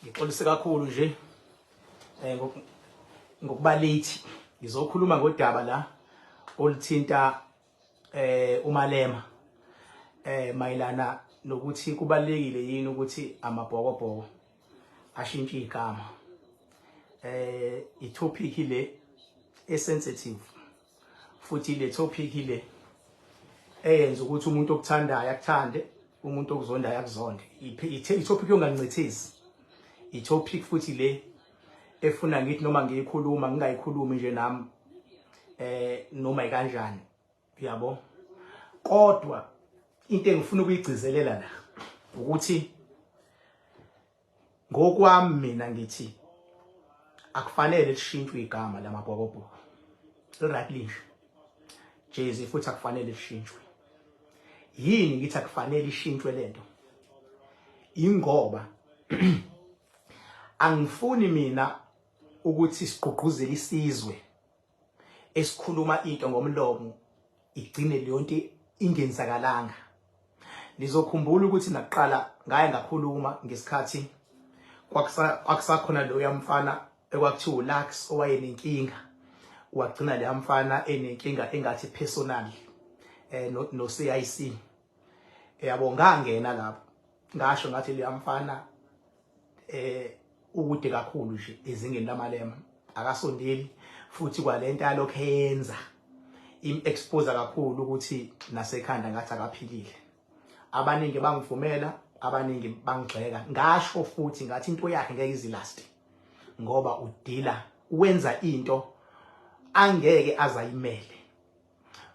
Ngixolise kakhulu nje ngokuba late ngizokhuluma ngodaba la oluthinta uMalema mayelana nokuthi kubalekile yini ukuthi amabhokobhoko ashintshe igama. I-topic le esensitive futhi le topic le eyenza ukuthi umuntu okuthandayo akuthande, umuntu okuzondayo akuzonde. I-topic yongancithezi, i-topic futhi le efuna ngithi noma ngiyikhuluma ngingayikhulumi nje nami noma ikanjani, yabo. Kodwa into engifuna ukuyigcizelela la ukuthi ngokwami mina ngithi akufanele lishintshwe igama lamabhokobhoko. Right nje Jay futhi akufanele lishintshwe. Yini ngithi akufanele ishintshwe lento? Ingoba angifuni mina ukuthi sigqugquzele isizwe esikhuluma into ngomlomo igcine leyo nto ingenzakalanga. Nizokhumbula ukuthi naqala ngaye ngakhuluma ngesikhathi kwakusakhona lo yamfana ekwakuthiwa uLux owayenenkinga, wagcina le yamfana enenkinga engathi personal no CIC. Yabo, ngangena lapho ngasho ngathi le yamfana ukude kakhulu nje ezingeni laMalema, akasondeli futhi kwalento alokho eyenza im-expose kakhulu ukuthi nasekhanda ngathi akaphilile. Abaningi bangivumela, abaningi bangigxeka. Ngasho futhi ngathi into yakhe ngeke izilast ngoba udila wenza into angeke azayimele.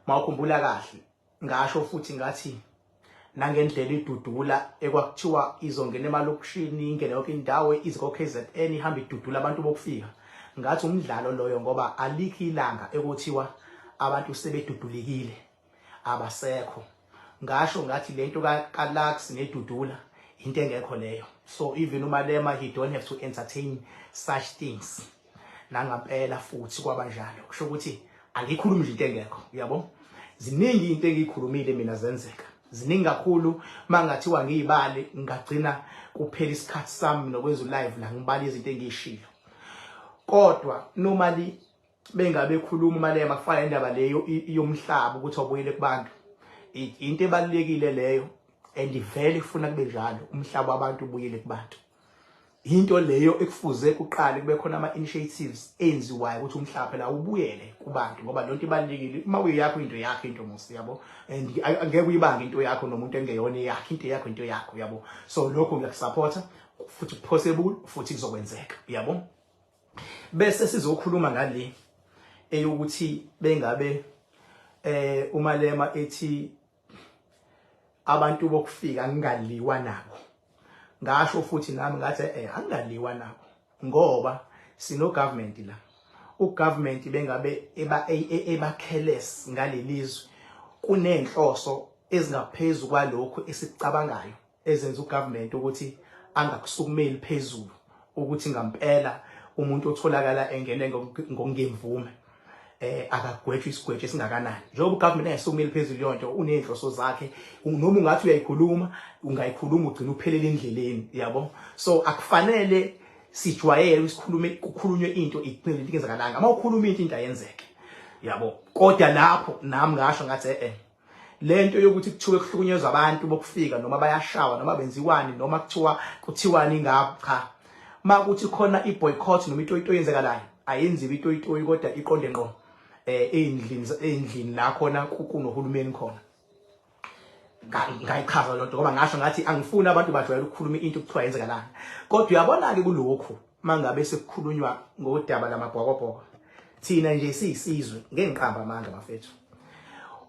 Mawukhumbula kahle, ngasho futhi ngathi nangendlela idudula ekwakuthiwa izongena emalokishini ingene yonke indawo izikho-KZN ihamba idudula abantu bokufika. Ngathi umdlalo loyo ngoba alikho ilanga ekuthiwa abantu sebedudulikile abasekho. Ngasho ngathi lento kaLux nedudula into engekho leyo. So even uMalema, he don't have to entertain such things. Nangampela futhi kwabanjalo kusho ukuthi angikhulumi nje into engekho, yabo. Ziningi into engiyikhulumile mina zenzeka. Ziningi kakhulu mangathiwa ngiyibale ngagcina kuphela isikhathi sami nokwenza live la ngibala izinto engishilo. Kodwa normally bengabe khuluma uMalema kufanele indaba leyo yomhlaba ukuthi obuyele kubantu. Into ebalekile leyo and ivele ifuna kube njalo, umhlaba wabantu ubuyele kubantu. Into leyo ekufuze kuqale kube khona ama-initiatives enziwayo ukuthi umhlaba phela ubuyele kubantu ngoba lonto ibalekile. Uma uyakho into yakho into musi, yabo, and angeke uyibanga into yakho nomuntu engeyona yakho, into yakho into yakho, yabo. So lokho ngiyakusupporta futhi possible futhi kuzokwenzeka, yabo. Bese sizokhuluma ngale eyokuthi bengabe uMalema ethi abantu bokufika ngingaliwa nabo. Ngasho futhi nami ngathi angaliwa nabo ngoba sino government la. Ugovernment bengabe ebakheles ngalelizwe kunenhloso ezingaphezulu kwalokho esikucabangayo ezenza ugovernment ukuthi angakusukumeli phezulu ukuthi ngampela umuntu otholakala engene ngokungemvume akagwetshwa isigwetsho esingakanani. Njengoba ugovernment engasukumeli phezulu yonto unenhloso zakhe, noma ungathi uyayikhuluma ungayikhuluma ugcina uphelele endleleni, yabo. So akufanele sijwayele isikhulume kukhulunywe into igcine into engenzakalanga. Uma ukhuluma into ayenzeke, yabo. Kodwa lapho nami ngasho ngathi lento yokuthi kuthiwe kuhlukunyezwa abantu bokufika noma bayashawa noma benziwani noma kuthiwani ngapha. Makuthi khona i-boycott noma into yenzekalayo ayenziwe into kodwa iqonde ngqo endlini la khona kunohulumeni khona. Ngayichaza lonto ngoba ngasho ngathi angifuni abantu bajwayele ukukhuluma into kuthiwa yenzekalanga. Kodwa uyabona ke kulokho mangabe sekukhulunywa ngodaba lamabhokobhoko, thina nje siyisizwe ngenqamba amanga bafethu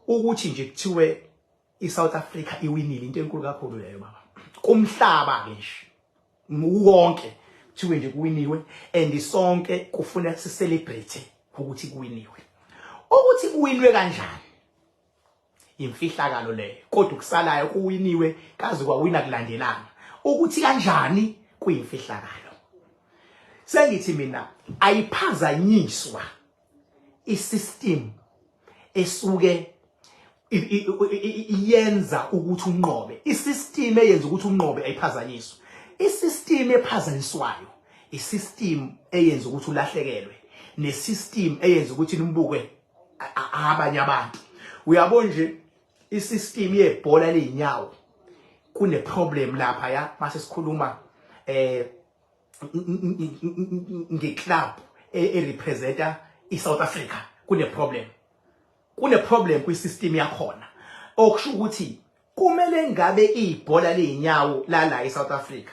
ukuthi nje kuthiwe iSouth Africa iwinile, into enkulu kakhulu leyo baba. Kumhlaba ke nje wonke kuthiwe nje kuwiniwe and sonke kufuna sicelebrate ukuthi kuwiniwe. Ukuthi kuwinwe kanjani imfihlakalo leyo, kodwa ukusalayo kuwiniwe kaze kwawina kulandelana. Ukuthi kanjani kuyimfihlakalo. Sengithi mina ayiphazanyiswa isystem esuke yenza ukuthi unqobe. Isystem eyenza ukuthi unqobe ayiphazanyiswa. isystem ephazanyiswayo isystem eyenza ukuthi ulahlekelwe nesystem eyenza ukuthi nimbuke abanye abantu. Uyabona nje isystem yebhola leinyawo kune problem lapha ya mase sikhuluma ngeclub representa iSouth Africa kune problem kwisystem yakhona okusho ukuthi kumele ngabe ibhola leinyawo la eSouth Africa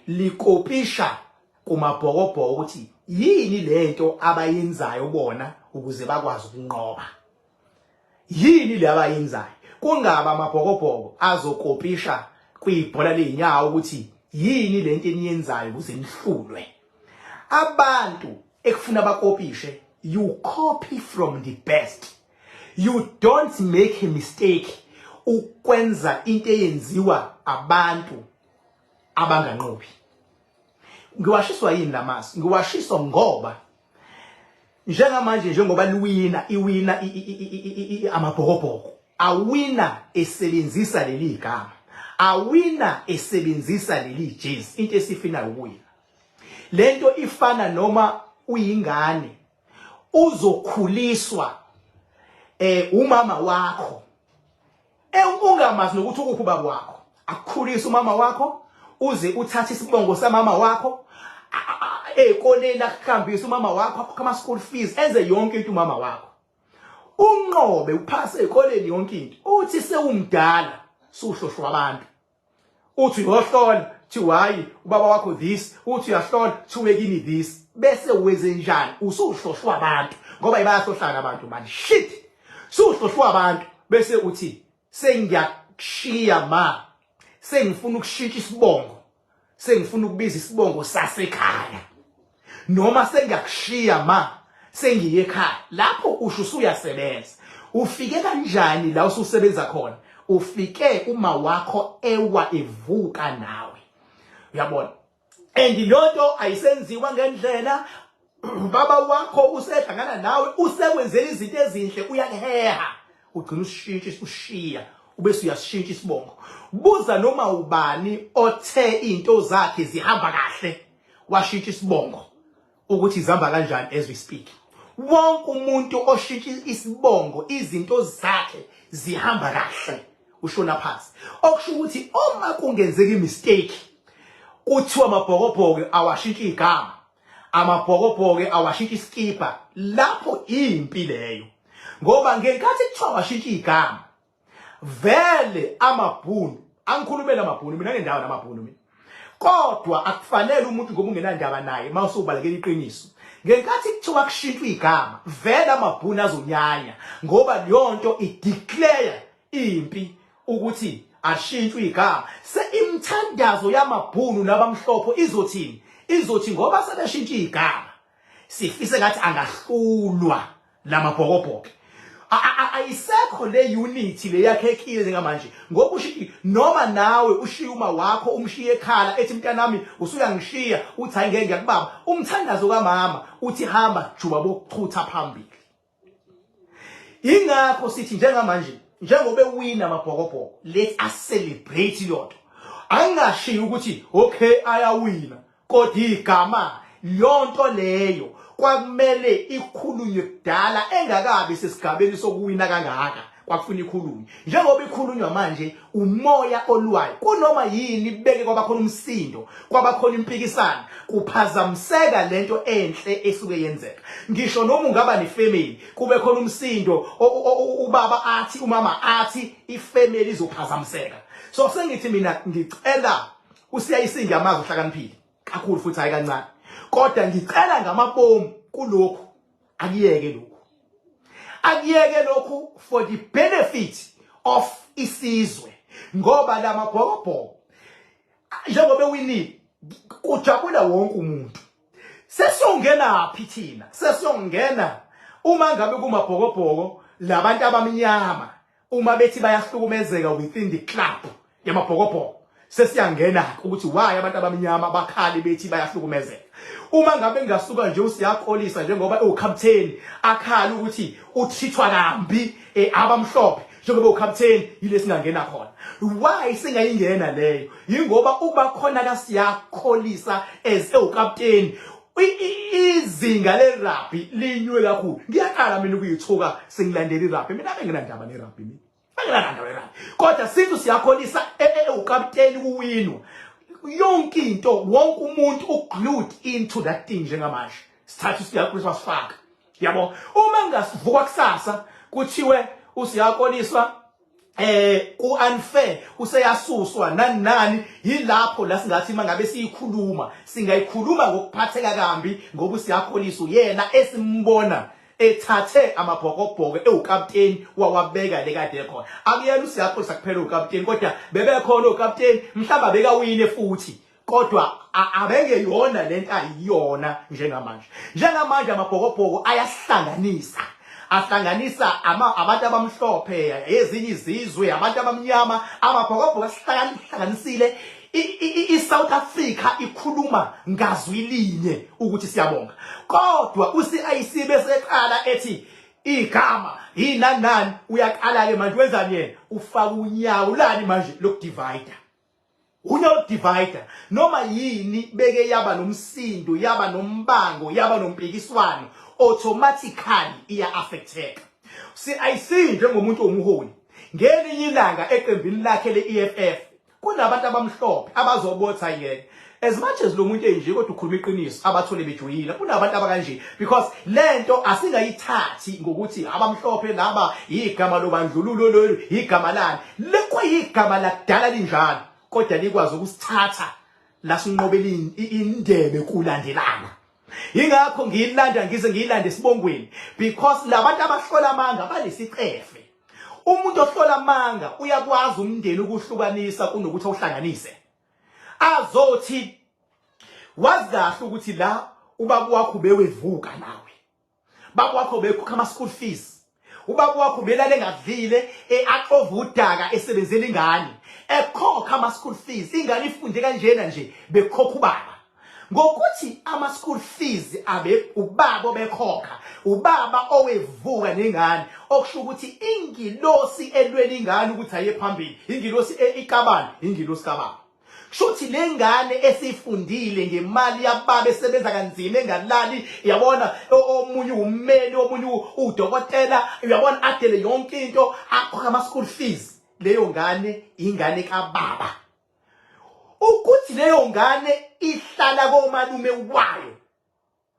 likopisha kumabhokobhoko ukuthi yini lento abayenzayo bona ukuze bakwazi ukunqoba. Yini le abayenzayo kungaba amabhokobhoko azokopisha kwibhola leinyawo ukuthi yini lento eniyenzayo ukuze nihlulwe. Abantu ekufuna bakopishe, you copy from the best. You don't make a mistake ukwenza into eyenziwa abantu abanganqobi. Ngiwashiswa yini lamasi? Ngiwashiswa ngoba njengamanje njengoba iwina amabhokobhoko, awina esebenzisa leli igama, awina esebenzisa leli jezi, into esifinayo ukuwina. Lento ifana noma uyingane uzokhuliswa umama wakho ungamazi nokuthi ukuphi baba wakho, akukhulisa umama wakho uze uthathe isibongo samama wakho ekoleni akuhambisa umama wakho akukho school fees enze yonke into umama wakho unqobe uphase ekoleni yonke into uthi sewumdala suhlohlwa abantu uthi uyohlola thi hayi ubaba wakho this uthi uyahlola thi wekini this bese wenze njani usuhlohlwa abantu ngoba bayahlohlana abantu manje shit suhlohlwa abantu bese uthi sengiyakushiya ma sengifuna ukushintsha isibongo sengifuna ukubiza isibongo sasekhaya noma sengiyakushiya ma sengiye ekhaya. Lapho usho usuyasebenza. Ufike kanjani la ususebenza khona? Ufike uma wakho ewa evuka nawe. Uyabona? And lonto ayisenziwa ngendlela baba wakho usehlangana nawe usekwenzela izinto ezinhle uyakuheha ugcina ushiya ubese uyashintsha isibongo. Buza noma ubani othe into zakhe zihamba kahle washintsha isibongo ukuthi zihamba kanjani as we speak. Wonke umuntu oshintsha isibongo izinto zakhe zihamba kahle ushona phansi. Okusho ukuthi uma kungenzeka imistake kuthiwa amabhokobhoko awashintsha igama, amabhokobhoko awashintsha iskipa, lapho impi leyo. Ngoba ngenkathi kuthiwa washintsha igama vele amabhunu angikhulumela amabhunu mina ngendawo namabhunu mina kodwa akufanele umuntu ngoba ungenandaba naye mawusubalekela iqiniso ngenkathi kuthiwa kushintshwa igama vele amabhunu azonyanya ngoba leyonto ideclare impi ukuthi ashintshwe igama. Se imthandazo yamabhunu nabamhlophe izothi ngoba sebeshintsha igama sifise ngathi angahlulwa lamabhokobhoko. Ayisekho le unity le yakhekile njengamanje ngoba ushiyi noma nawe ushiya uma wakho umshiye ekhala ethi mntanami usuyangishiya uthi hayi ngeke ngiyakubaba umthandazo kaMama uthi hamba juba bokuchutha phambili. Ingakho sithi njengamanje njengoba ewina amabhokobhoko let us celebrate lotho. Angashiyi ukuthi okay ayawina kodwa igama yonto leyo kwakumele ikhulunywe kudala engakabi sesigabeni sokuwina kangaka kwakufuna ikhulunywe. Njengoba ikhulunywa manje umoya olwayo kunoma yini beke kwabakhona umsindo kwabakhona impikisana kuphazamiseka lento enhle esuke yenzeka. Ngisho noma ungaba nefamily kube khona umsindo ubaba athi umama athi ifamily izophazamiseka. So sengithi mina ngicela usiyayisinga amazwi uhlakaniphile kakhulu futhi hayi kancane. Kodwa ngicela ngamabomu kulokho akiyeke lokho for the benefit of isizwe ngoba lamabhokobhoko njengoba ewinile kujabula wonke umuntu. Sesiyongena phi thina? Sesiyongena uma ngabe kumabhokobhoko labantu abamnyama uma bethi bayahlukumezeka within the club yamabhokobhoko sesiyangena ukuthi why abantu abamnyama bakhali bethi bayahlukumezeka. Uma ngabe ngasuka nje usiyaxolisa njengoba ucaptain akhala ukuthi uthithwa kambi abamhlophe njengoba ucaptain yile singangena khona. Why singayingena leyo? Yingoba uba khona la siyakholisa as ucaptain izinga le rugby linywe kakhulu. Ngiyaqala mina ukuyithuka sengilandela irugby. Mina benginandaba nerugby mina. Benginandaba nerugby. Kodwa sithi siyakholisa ucaptain kuwinwa. Yonke into wonke umuntu uglued into that thing njengamanje. Sithatha siyakholisa wasifaka. Yabo uma ngasivuka kusasa kuthiwe usiyakoliswa ku-unfair useyasuswa nani yilapho la singathi mangabe siyikhuluma singayikhuluma ngokuphatheka kambi ngoba siyakholiswa yena esimbona ethathe amabhokobhoko ucaptain wawabeka lekade khona akuyena usiyakholisa kuphela ucaptain kodwa bebekhona ucaptain mhlamba bekawine futhi kodwa abengeyona lento ayiyona njengamanje amabhokobhoko ayahlanganisa ahlanganisa abantu abamhlophe ezinye izizwe abantu abamnyama amabhokobhoko ahlanganisile iSouth Africa ikhuluma ngazwi linye ukuthi siyabonga kodwa uCIC beseqala ethi igama inanani uyaqala ke manje wenzani yena ufaka unyawo lani manje lokudivide divider noma yini beke yaba nomsindo yaba nombango yaba nompikiswano automatically iya affecteka CIC njengomuntu omholi ngelinye ilanga eqembini lakhe leEFF kunabantu abamhlophe abazobotha yena as much as lo muntu enje kodwa ukhuluma iqiniso abathole bejoyina kunabantu abakanje because lento asingayithathi ngokuthi abamhlophe laba igama lobandlululo igama lani lekuyigama lakudala linjalo kodwa likwazi ukusithatha la sinqobela indebe kulandelana ingakho ngiyilanda ngize ngiyilande sibongweni because labantu abahlola amanga balesicefe umuntu ohlola amanga uyakwazi umndeni ukuhlukanisa kunokuthi awuhlanganise azothi wazi kahle ukuthi la ubaba wakho bewevuka nawe baba wakho bekhokha ama school fees ubaba wakho belale ngadlile aqova udaka esebenzela ingane ekhokha ama school fees ingane ifunde kanjena nje bekhokha ubaba ngokuthi ama school fees abe ubaba bekhokha ubaba owevuka nengane okusho ukuthi ingilosi elweni ingane ukuthi aye phambili ingilosi ikabani ingilosi kababa shuthi lengane esifundile ngemali yababa esebenza kanzima engalali yabona omunye ummeli omunye udokotela uyabona adele yonke into akhokha ama school fees leyo ngane ingane kababa ukuthi leyo ngane ihlala komalume wayo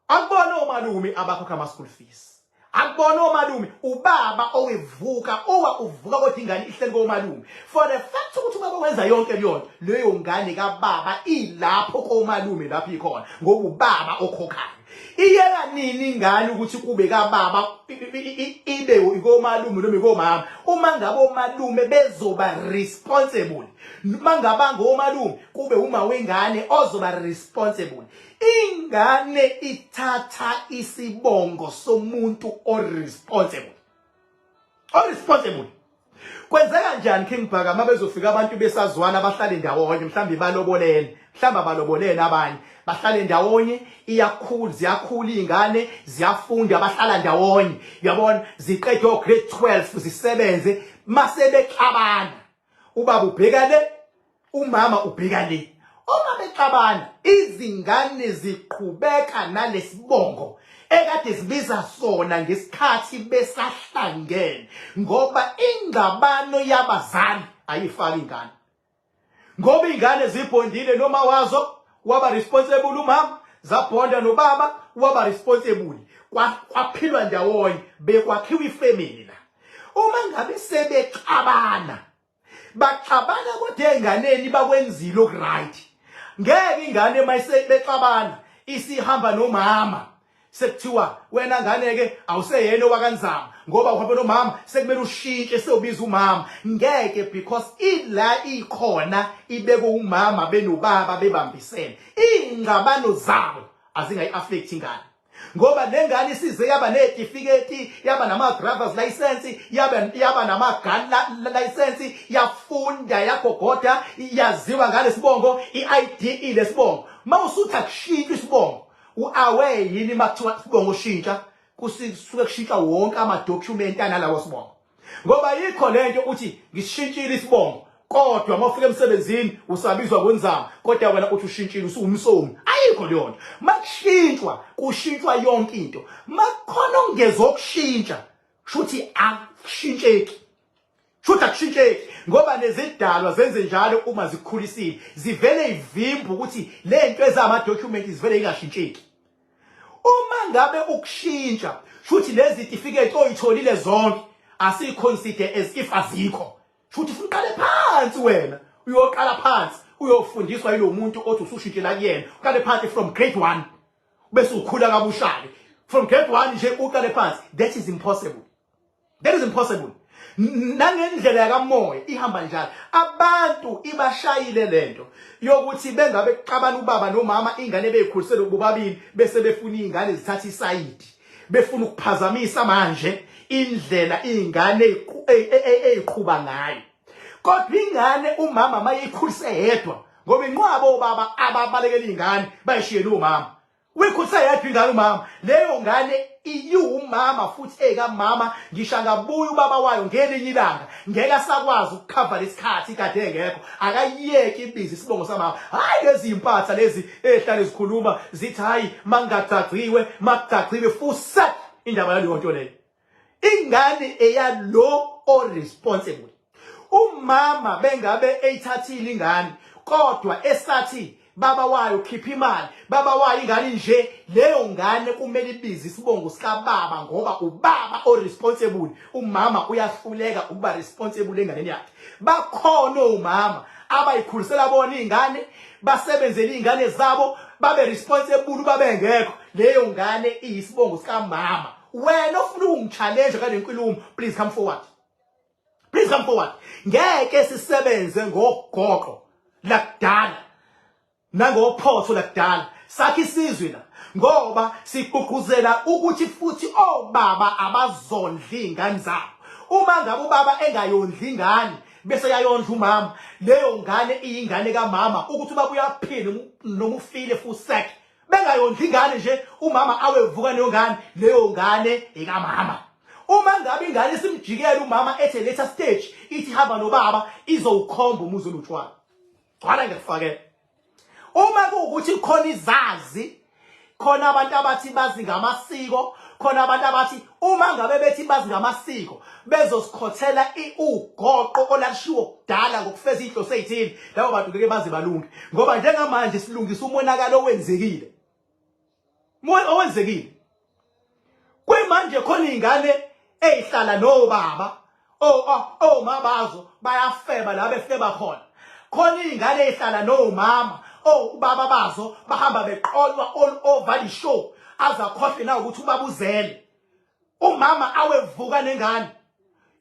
akubona omalume abakhokha ama school fees akubona omalume ubaba owevuka uvuka kodwa ingane ihleli komalume for the fact ukuthi ubaba wenza yonke leyo ngane kababa ilapho komalume lapho ikhona ngoba ubaba okhokhayo iyela nini ingane ukuthi kube kababa ibe ikomalume noma ikomama uma ngabe omalume bezoba responsible mangabanga omalume kube uma wengane ozoba responsible ingane ithatha isibongo somuntu responsible kwenzeka njani King Bhaka mabezofika abantu besazwana bahlale ndawonye mhlambe balobolene abanye bahlale ndawonye ziyakhula ingane ziyafunda bahlala ndawonye uyabona ziqede grade 12 zisebenze mase bexabana ubaba ubheka le umama ubheka le uma bexabana izingane ziqhubeka nalesibongo ekade zibiza sona ngesikhathi besahlangene ngoba ingabano yabazali ayifaki ingane ngoba ingane zibondile noma wazo waba responsible umama zabonda nobaba waba responsible kwaphilwa ndawonye bekwakhiwa ifamily la uma ngabe sebexabana baxabana kodwa enganeni bakwenzile okright ngeke ingane mayisebexabana isihamba nomama sekuthiwa wena ngane ke awuseyena wakanzama ngoba uhambe nomama sekumele ushintshe seyobiza umama ngeke because ila ikhona ibeke umama benobaba bebambisene ingabano zabo azingayi affect ingane ngoba lengane isize yaba necertificate yaba nama driver's license yaba nama gun license yafunda yagogoda yaziwa ngale sibongo iID ile sibongo mawusutha kushintsha isibongo uaway yini makuthiwa sibongo shintsha kusisuke kushintsha wonke ama document analawo sibongo ngoba yikho lento uthi ngishintshile isibongo kodwa mawufika emsebenzini usabizwa kwenzama kodwa wena uthi ushintshile usumsomi ayikho leyo nto makushintshwa kushintshwa yonke into makhona ongezokushintsha shuthi akushintsheki shuthi akushintsheki ngoba nezidalwa zenze njalo uma zikhulisile zivele ivimba ukuthi lento ezama documents zivele ingashintsheki uma ngabe ukushintsha shuthi lezi certificate oyitholile zonke asiconsider as if azikho shuthi uqale phansi wena uyoqala phansi uyofundiswa yilo muntu othi usushintshela kuyena uqale phansi from grade 1 bese ukhula kabushali from grade 1 nje uqale phansi that is impossible nangendlela kamoya ihamba njalo abantu ibashayile lento yokuthi bengabe kuxabana ubaba nomama ingane beyikhulisele bobabili bese befuna izingane zithatha isayidi befuna ukuphazamisa manje indlela izingane eziqhuba ngayo kodwa ingane umama mayikhulise yedwa ngoba inqwabo obaba ababalekela izingane bayishiyela umama uyikhulisa yedwa ingane umama leyo ngane iyumama futhi ekamama ngisho ngabuya ubaba wayo ngelinye ilanga ngeke asakwazi ukucover lesikhathi kade engekho akayiyeki ibizi isibongo samama hayi lezi impatha lezi ehlale zikhuluma zithi hayi mangagcaciwe magcaciwe futhi indaba yaleyo nto leyo ingane eyalo or responsible umama bengabe eyithathile ingane kodwa esathi baba wayo khipha imali baba wayo ingane nje leyo ngane kumele ibizi isibongo sika baba ngoba ubaba o responsible umama uyahluleka ukuba responsible enganeni yakhe bakhona umama abayikhulisela bona izingane basebenzele izingane zabo babe responsible babe ngekho leyo ngane iyisibongo sika mama wena ufuna ungichallenge kale nkulumo please come forward ngeke sisebenze ngogoqo lakudala nangophotho lakudala sakhe isizwe la ngoba sigqugquzela ukuthi futhi obaba abazondla izingane zabo uma ngabe ubaba engayondla ingane bese yayondla umama leyo ngane iyingane kamama ukuthi ubaba uyaphila noma ufile futhi sakhe bengayondla ingane nje umama awevuka leyo ngane ekamama uma ngabe ingane isimjikela umama ethe later stage ithi hamba nobaba izowukhomba umuzi olutshwana wala ngekufakela uma kuukuthi khona izazi khona abantu abathi bazi ngamasiko khona abantu abathi uma ngabe bethi bazi ngamasiko bezosikhothela ugoqo olakushiwo kudala ngokufeza inhloso ezithile labo bantu ngeke baze balunge ngoba njengamanje silungisa umonakalo owenzekile kuyimanje khona izingane ezihlala nobaba mabazo bayafeba la befeba khona izingane ezihlala nomama ubaba bazo bahamba beqolwa all over the show azakhohle na ukuthi ubaba uzele umama awevuka nengane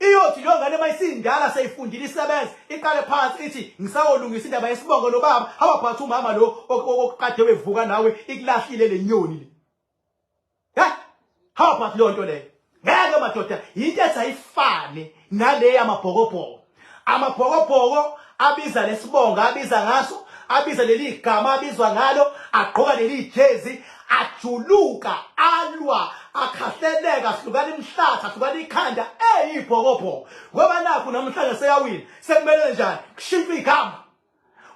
iyothi lo ngane mayisindala seyifundile isebenza iqale phansi ithi ngisawolungisa indaba yesibongo nobaba awaphatha umama lo okuqade wevuka nawe ikulahlile lenyoni le awaphatha lo nto leyo ngeke madoda into ezayifane nale amabhokobhoko abiza lesibongo abiza ngaso abiza leli gama abizwa ngalo agqoka leli jezi ajuluka alwa akhahleleka hlukana imhlatha hlukana ikhanda eyibhokobhoko ngoba nakho namhlanje seyawina sekumele njani kushintshwe igama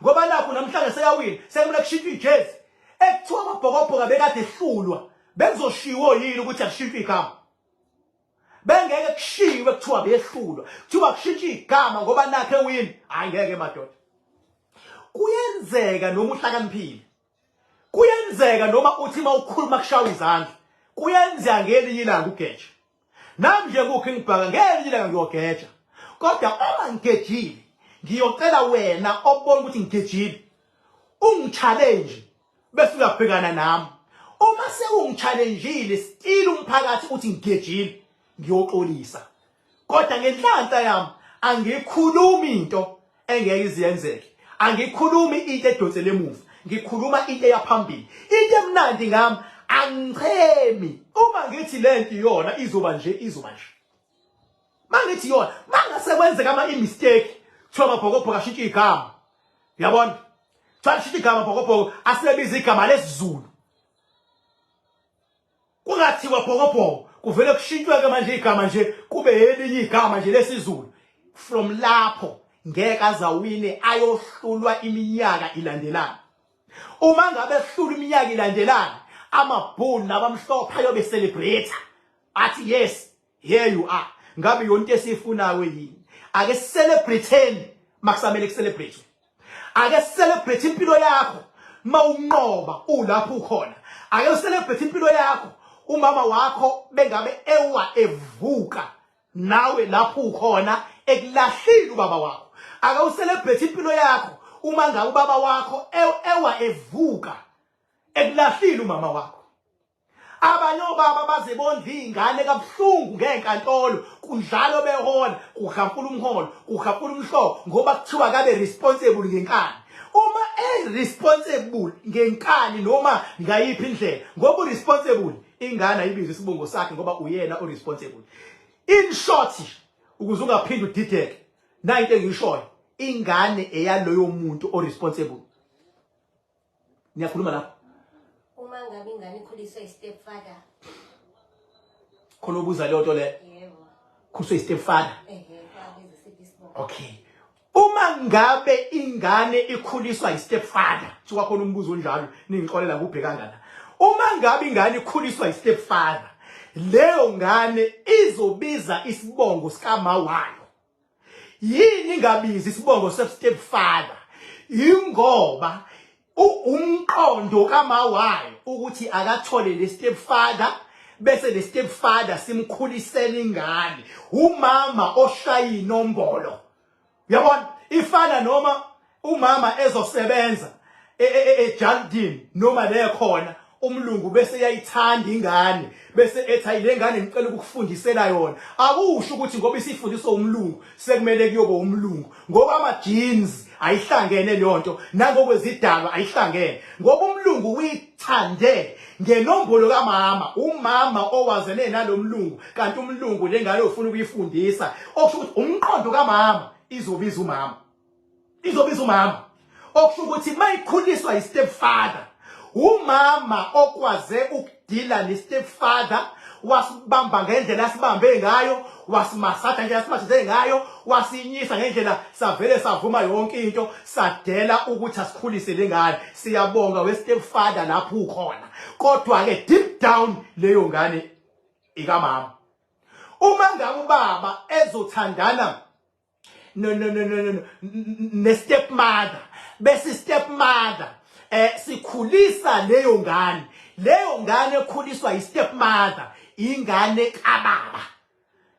ngoba nakho namhlanje seyawina sekumele kushintshwe ijezi ekuthiwa amabhokobhoko bekade ehlulwa bezoshiwo yini ukuthi akushintshwe igama bengeke kushiwe kuthiwa behlulwa kuthiwa kushintshwe igama ngoba nakho ewina angeke madoda kuyenzeka noma uhlakaniphile kuyenzeka noma uthi mawukhuluma kushawa izandla kuyenzeka ngelinye ilanga ugeja nami nje kukho ngibhaka ngelinye ilanga ngiyogeja kodwa uma ngigejile ngiyocela wena obona ukuthi ngigejile ungichallenge bese uyabhekana nami uma sewungichallengile still umphakathi uthi ngigejile ngiyoxolisa kodwa ngenhlanhla yami angikhulumi into engeke iziyenzeke angikhulumi into edonsele emuva ngikhuluma into eyaphambili into emnandi ngami angichemi uma ngithi lento iyona izoba nje mangithi yona mangase kwenzeka ama mistake kuthiwa amabhokobhoko ashintshe igama uyabona ashintshe igama amabhokobhoko asebiza igama lesizulu kungathiwa bhokobhoko kuvele kushintshwe ke manje igama nje kube elinye igama nje lesizulu. From lapho ngeke azawine ayohlulwa iminyaka ilandelana. Uma ngabe ehlula iminyaka ilandelana, amabhunu nabamhlophe ayobe celebrate. Athi yes, here you are. Ngabe yonke esifunayo yini? Ake celebrateeni makusamele kucelebrate. Ake celebrate impilo yakho mawunqoba ulapho ukhona. Ake celebrate impilo yakho umama wakho bengabe evuka nawe lapho ukhona ekulahlile ubaba wakho. Ake ucelebrate impilo yakho uma ngabe ubaba wakho evuka ekulahlile umama wakho. Abanye obaba bazibondla ingane kabuhlungu ngenkantolo kunjalo behola kuhafula umholo kuhafula umhlobo ngoba kuthiwa kabe responsible ngenkani. Uma responsible ngenkani noma ngayiphi indlela ngoba responsible ingane ayibiza isibongo sakhe ngoba uyena responsible. In short, ukuze ungaphindi udideke na into engishoyo, ingane eyaloyo muntu responsible. Niyakhuluma lapho. Uma ngabe ingane ikhuliswa stepfather. Khona ubuza leyo nto le. Yebo. Khuliswa stepfather. Okay. Uma ngabe ingane ikhuliswa stepfather, kusuka khona umbuzo onjalo ningixolela kubhekanga la. Uma ngabe ingane ikhuliswa stepfather, leyo ngane izobiza isibongo sikama wayo. Yini ingabizi isibongo stepfather? Ingoba umqondo kama wayo ukuthi akathole le stepfather bese le stepfather simkhulisela ingane. Umama oshaya inombolo. Yabona ifana noma umama ezosebenza ejardini noma le khona umlungu bese yayithanda ingane bese ethi le ngane ngicela ukufundisela yona. Akusho ukuthi ngoba isifundiswa umlungu sekumele kuyoba umlungu ngoba ama genes ayihlangene leyonto nangokwezidalwa ayihlangene ngoba umlungu uyithande ngenombolo kamama. Umama owazene nalomlungu kanti umlungu lengane ufuna ukuyifundisa okusho ukuthi umqondo kamama izobiza umama. Izobiza umama. Okusho ukuthi mayikhuliswa istepfather, umama okwaze ukudila nestepfather wasibamba ngendlela asibambe ngayo, wasimasatha ngendlela asimasathe ngayo, wasinyisa ngendlela savele savuma yonke into, sadela ukuthi asikhulise lengane. Siyabonga westepfather lapho ukhona. Kodwa ke deep down leyo ngane ikamama. Uma ngabe ubaba ezothandana ne stepmother bese stepmother sikhulisa leyo ngane ekhuliswa istepmother ingane kababa.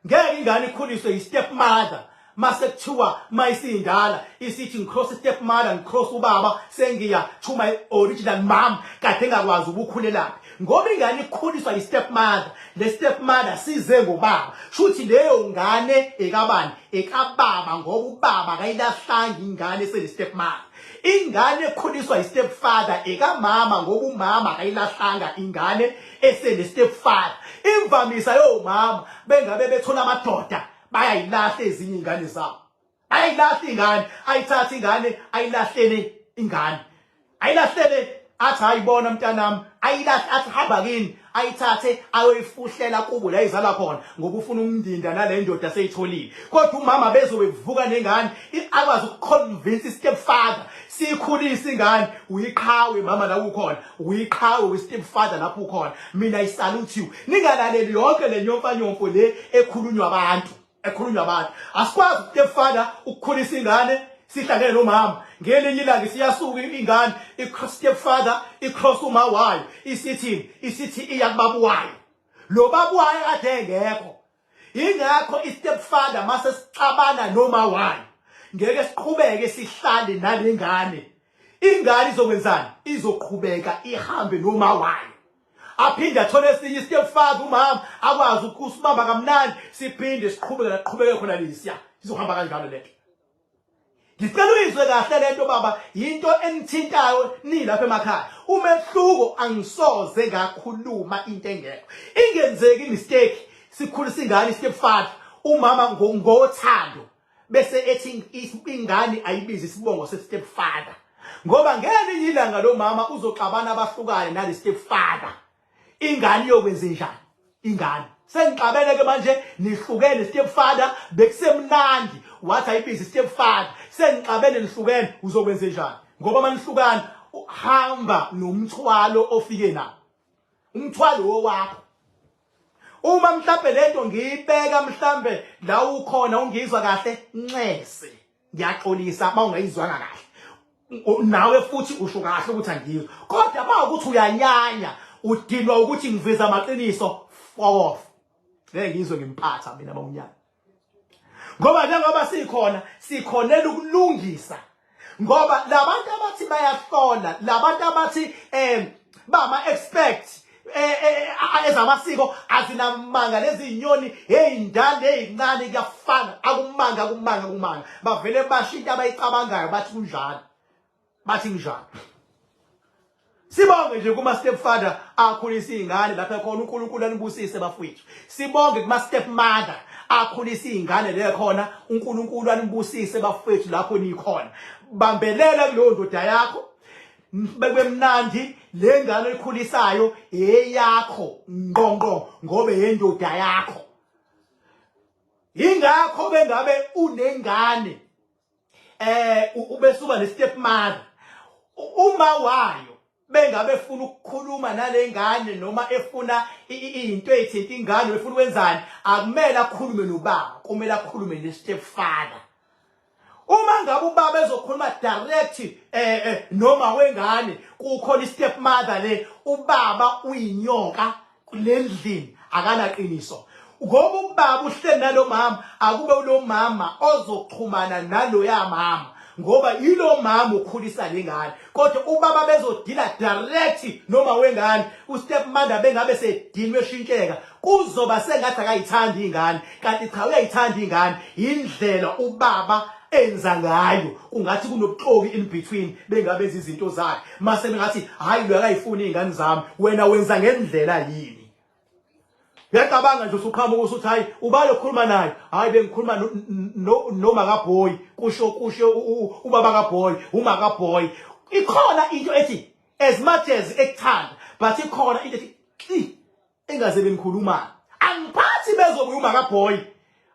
Ngeke ingane ikhuliswe istepmother mase kuthiwa mayisindala isithi ngicross stepmother ngicross ubaba sengiya to my original mom kade ngakwazi ukukhulela ngoba ingane ikhuliswa istepmother. Le stepmother size ngobaba shuthi leyo ngane ekabani ekababa ngoba ubaba akayilahlanga ingane sele stepmother. Ingane ekhuliswa istepfather ekamama ngoba umama akayilahlanga ingane esele stepfather. Imvamisa yo mama bengabe bethola amadoda bayayilahla ezinye ingane zabo. Ayilahla ingane, ayithatha ingane, ayilahlele ingane. Ayilahlele athi ayibona mntanami, ayilahle athi hamba kini, ayithathe ayoyifuhlela kubo la izala khona ngoba ufuna umndinda nale ndoda seyitholile. Kodwa umama bezobevuka nengane akwazi ukuconvince istepfather sikhulisa ingane. Uyiqhawe mama la ukhona, uyiqhawe westepfather lapho ukhona. Mina I salute you. Ningalaleli yonke le nyomfanyomfo le ekhulunywa abantu. Asikwazi stepfather ukukhulisa ingane sihlangene nomama. Ngelinye ilanga siyasuka ingane icross stepfather icross uma wayo isithi iyakubabu wayo. Lo babu wayo kade engekho. Ingakho istepfather mase sixabana noma wayo. Ngeke siqhubeke sihlale nalengane. Ingane izokwenzani? Izoqhubeka ihambe noma wayo. Aphinda athole esinye istepfather umama akwazi ukusibamba kamnandi siphinde siqhubeke khona lesiya. Izohamba kanjalo lento. Ngicela uyizwe kahle lento baba, yinto enithintayo nilapha emakhaya. Umehluko angisoze ngakhuluma into engekho. Ingenzeki mistake sikhulisa ingane stepfather umama ngothando bese ethi ingane ayibiza isibongo stepfather. Ngoba ngelinye ilanga lo mama uzoxabana abahlukane nale stepfather. Ingane yokwenza njani? Ingane Sengiqabele ke manje nihlukene stepfather bekusemnandi wathi ayibizi stepfather. Sengiqabele nihlukene uzokwenza njani? Ngoba manihlukana uhamba nomthwalo ofike nawo. Umthwalo owakho. Uma mhlambe lento ngiyibeka mhlambe la ukhona ungizwa kahle nxese. Ngiyaxolisa mawungayizwanga kahle. Nawe futhi usho kahle ukuthi angizwa. Kodwa mawukuthi uyanyanya udinwa ukuthi ngiveza amaqiniso off. Ngeke ngizwe ngimphatha mina bawunyana. Ngoba njengoba sikhonela ukulungisa. Ngoba labantu abathi bayahlola, labantu abathi bama expect ezamasiko azinamanga lezi inyoni ezindala ezincane kuyafana akumanga bavele bashintsha abayicabangayo bathi kunjani bathi njani. Sibonge nje kuma stepfather akhulisa izingane lapha khona uNkulunkulu anibusise bafowethu. Sibonge kuma stepmother akhulisa izingane le khona uNkulunkulu anibusise bafowethu lapho nikhona. Bambelela kuleyo ndoda yakho bekwemnandi le ngane ekhulisayo eyakho ngqongqo ngoba yendoda yakho. Ingakho bengabe unengane ubesuba ne stepmother uma wayo bengabe efuna ukukhuluma nalengane noma efuna into ezithinta ingane efuna ukwenzani akumele akhulume nobaba kumele akhulume ne stepfather. Uma ngabe ubaba ezokhuluma direct noma wengane kukhona stepmother le ubaba uyinyoka lendlini akanaqiniso. Ngoba ubaba uhleli nalo mama akube ulo mama ozoxhumana nalo ya mama ngoba yilo mama ukhulisa lengane. Kodwa ubaba bezodila direct noma wengane ustepmother bengabe sedinwe eshintsheka kuzoba sengathi akayithandi ingane kanti cha uyayithanda ingane indlela ubaba enza ngayo kungathi kunobuxoki in between bengabe izinto zakhe mase bengathi hayi lo akayifuni izingane zami wena wenza ngendlela yini. Ngiyacabanga nje usuqhamuka ukuthi hayi ubalo ukukhuluma naye hayi bengikhuluma noma kaBoy kusho ubaba kaBoy uma kaBoy ikhona into ethi as much as ekuthanda but ikhona into ethi engaze benikhuluma angiphathi bezobuya uma kaBoy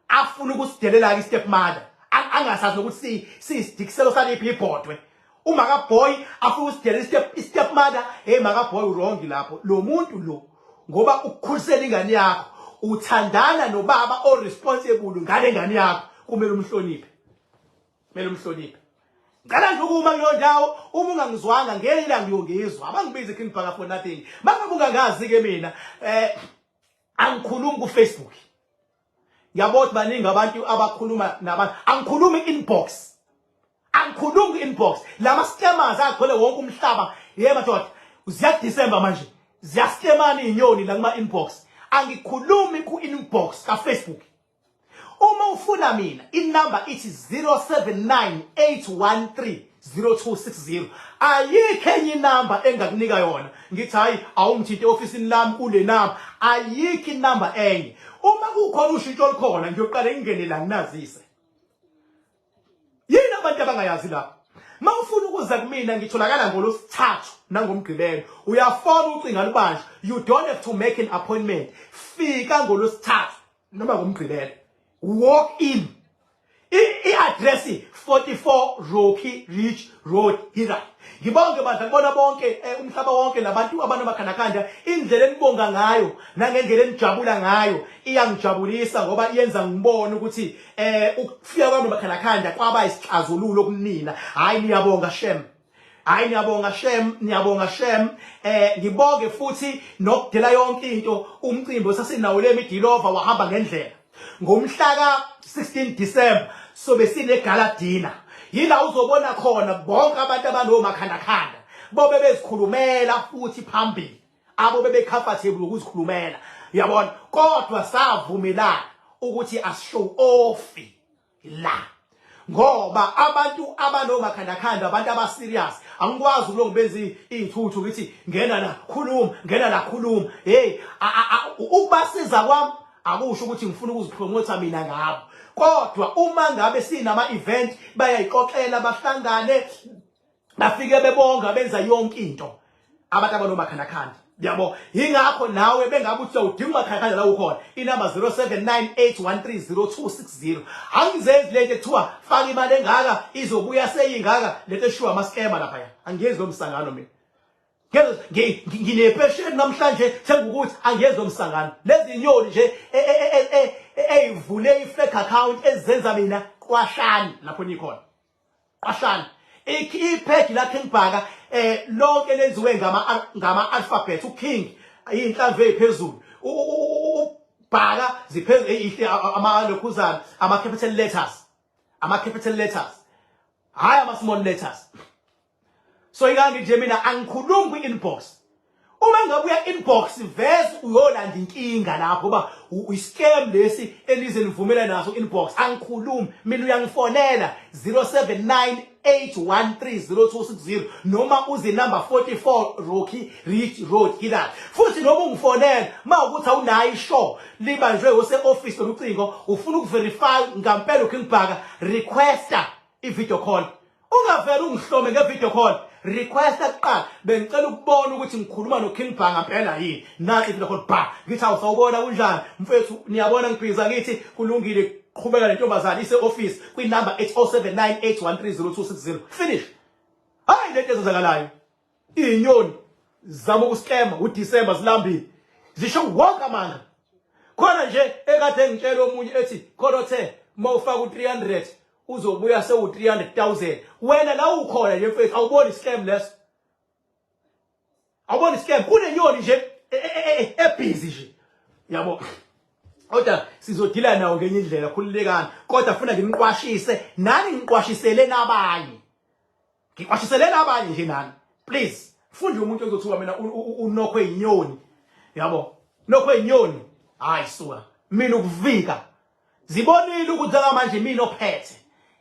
afuna ukusidelela ke stepmother angasazi nokuthi sisidikiselo saliphi ibhodwe uma kaBoy afuna ukusidelela stepmother makaBoy wrong lapho lo muntu lo ngoba ukukhulisela ingane yakho uthandana nobaba o responsible ngale ngane yakho kumele umhloniphe. Ngala nje ukuma kulo ndawo uma ungangizwanga ngeke la ngiyongizwa abangibizi King Bhaka for nothing. Manje ungangazi ke mina angikhulumi ku Facebook. Ngiyabona baningi abantu abakhuluma nabantu angikhulumi inbox. Lama scammers agcwele wonke umhlaba madoda uziya December manje ziyastemana inyoni la kuma inbox. Angikhulumi ku inbox ka Facebook. Uma ufuna mina inumber ithi 0798130260 ayikho enye inumber engakunika yona ngithi hayi awungithinte officeini lami kule number ayikho inumber enye. Uma kukhona ushintsho olukhona ngiyoqala ngingene la nginazise yini abantu abangayazi lapha. Mawufuna ukuza kumina ngitholakala ngolosithathu nangomgqibelo uyafona ucinga libanje you don't have to make an appointment fika ngolosithathu noma ngomgqibelo walk in i-address 44 Rocky Ridge Road Hira. Ngibonge bandla ngibona bonke umhlaba wonke labantu abanamakhanda indlela enibonga ngayo nangendlela enijabula ngayo iyangijabulisa ngoba iyenza ngibone ukuthi ukufika kwami makhanda kwaba isixazululo kunina. Hayi niyabonga shem. Niyabonga shem. Ngibonge futhi nokudela yonke into umcimbi osasinawo le midilova wahamba ngendlela. Ngomhla ka-16 December sobe sine gala dinner. Yila uzobona khona bonke abantu abanomakhanda bobe bezikhulumela futhi phambili abo bebe comfortable ukuzikhulumela yabona kodwa savumelana ukuthi ashow off la ngoba abantu abanomakhanda abantu aba serious angikwazi ukulongibenza izithuthu ukuthi ngena la khuluma hey ukubasiza kwami akusho ukuthi ngifuna ukuzipromote mina ngabo kodwa uma ngabe sinama event bayayixoxela bahlangane bafike bebonga benza yonke into abantu abanomakhanda Yabo, ingakho nawe bengabe uthi udinga umakhakhanya la ukhona. Inamba 0798130260. Angizenzi lento ekuthiwa faka imali engaka izobuya seyingaka lento eshiwa ama scammer lapha ya. Angiyezi lo msangano mina. Nginepesheni namhlanje sengukuthi angiyezi lo msangano. Lezi nyoni nje eyivule i-fake account ezenza mina kwashani lapho nikhona. Kwashani. I-page la King Bhaka lonke lenziwe ngama alphabet uking inhlamvu eziphezulu uBhaka ziphezulu amalokhuzana ama capital letters hayi ama small letters. So ikangi nje mina angikhulumi kwi-inbox. Uma ngabuya inbox vese uyolanda inkinga lapho ba u-scam lesi elize nivumela naso inbox. Angikhulumi mina uyangifonela 0798130260 noma uze number 44 Rocky Ridge Road Kidal. Futhi noma ungifonela mawukuthi awunayo ishow libanjwe ose-office locingo ufuna ukuverify ngampela uKing Bhaka requesta i-video call. Ungavela ungihlome nge-video call. Request kuqala bengicela ukubona ukuthi ngikhuluma noKing Bhaka ngempela yini nathi into called ba ngithi awusawubona kunjani mfethu niyabona ngibhiza ngithi kulungile qhubeka lentombazana ise office kwinamba 080798130260 finish. Hayi lento ezenzakalayo inyoni zama ukuscam uDecember zilambile zisho wonke amanga khona nje ekade ngitshela omunye ethi khonothe mawufaka u300 uzobuya sewu300,000 wena la ukhona nje mfethu awuboni scam leso awuboni scam kunenyoni nje ebusy nje yabo kodwa sizodila nawo ngenye indlela khululekani kodwa funa nginiqwashise nani ngiqwashisele nabanye ngiqwashisele nabanye nje nani please fundi umuntu ozothuka mina unokhwe inyoni yabo nokhwe inyoni hayi suka mina ukuvika zibonile ukuthi manje mina ophethe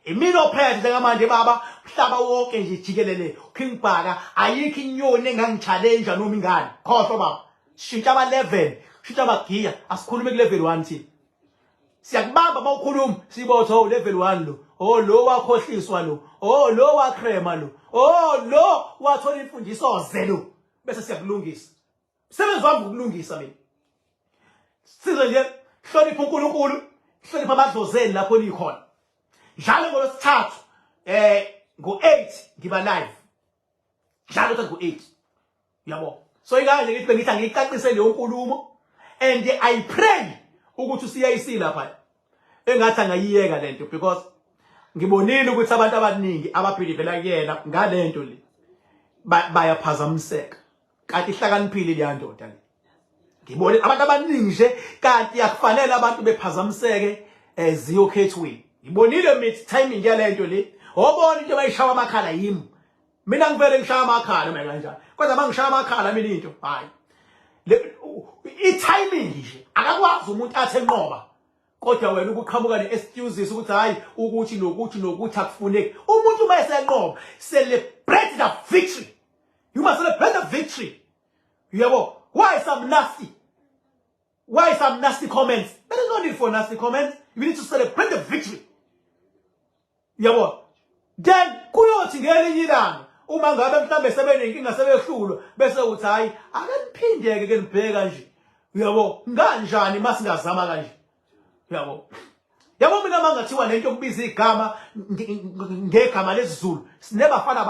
imina ophethe njengamanje baba mhlaba wonke nje jikelele King Bhaka ayikho inyoni engangichallenge noma ingane khohlwa baba shintsha ama level shintsha amagiya asikhulume ku level 1 thina siyakubamba mawukhuluma sibotho level 1 lo lo wakhohliswa lo wakrema lo lo wathola imfundiso zelo bese siyakulungisa sebenza wami ukulungisa mina size nje hlonipha uNkulunkulu hlonipha amadlozeni lapho nikhona njalo ngolosithathu ngo8 ngiba live njalo ngo8 yabo so ikanje ngithi bengithi ngicacise leyo nkulumo and I pray ukuthi usiyayisila lapha engathi angayiyeka lento because ngibonile ukuthi abantu abaningi ababhilivela kuyena ngalento le bayaphazamiseka kanti ihlakaniphile liyandoda le ngibone abantu abaningi nje kanti yakufanele abantu bephazamiseke ziyokhethweni ngibonile mid timing yalento le obona into bayishaya amakhala yimi mina ngivele ngishaya amakhala mina kanjani kodwa mangishaya amakhala mina into hayi i-timing nje akakwazi umuntu athi enqoba kodwa wena ukuqhamuka ne-excuses ukuthi hayi ukuthi nokuthi akufuneki umuntu mayesenqoba celebrate the victory. You must celebrate the victory. Yabo, why some nasty comments? There is no need for nasty comments. You need to celebrate the victory. Yabo, then kuyothi ngelinye ilanga uma ngabe mhlambe sebenenkinga sebehlulwa bese uthi hayi akaniphindeke ke nibheka nje yabo kanjani masingazama kanje yabo mina mangathiwa lento kubiza igama ngegama lesizulu sinebafana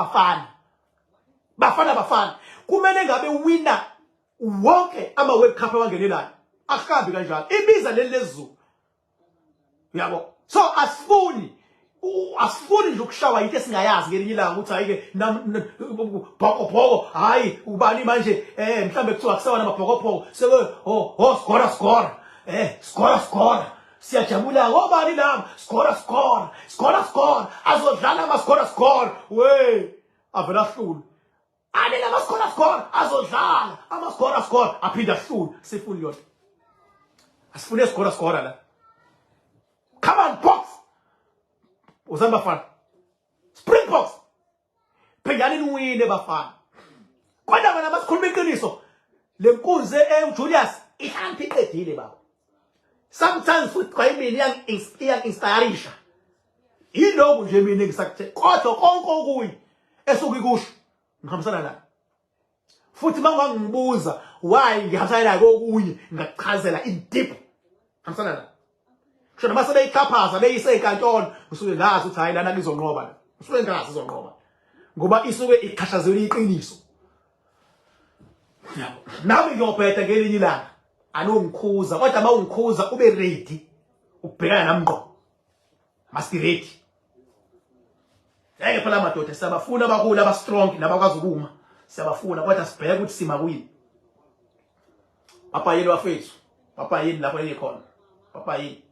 bafana kumele ngabe winner wonke ama World Cup abangenelayo akuhambi kanjalo ibiza leli lesizulu yabo so asifuni nje ukushawa into esingayazi ngelinye ilanga ukuthi hayike bhokobhoko hayi ubani manje mhlambe kuthiwa akusewa namabhokobhoko sebe skora siyajabula ngobani lama skora azodlala ama skora we avela hlulu ane lama skora azodlala ama skora aphinda hlulu sifuni yona asifune skora la come on box uzamba bafana Springboks pheyani niwine bafana kodwa bona basikhuluma iqiniso lenkunze Julius ihambi iqedile baba sometimes futhi kwayimini inspiration yiloko nje mina ngisakuthe kodwa konke okuyi esuke ikusho ngihambisana naye futhi bangangibuza why ngihambisana kokunye ngakuchazela in deep hamsana la kusho noma sebeyiqhaphaza beyise enkantolo usuke ngazi ukuthi hayi lana lizonqoba la usuke ngazi izonqoba ngoba isuke iqhashazela iqiniso yabo nami ngiyophetha ngelinye ilanga anongikhuza kodwa mawungikhuza ube ready ukubhekana nami ngqo must be ready yeke phela amadoda siyabafuna abaholi aba strong nabakwazi ukuma siyabafuna kodwa sibheke ukuthi sima kuyini papa yini wafethu papa yini lapho yini khona papa yini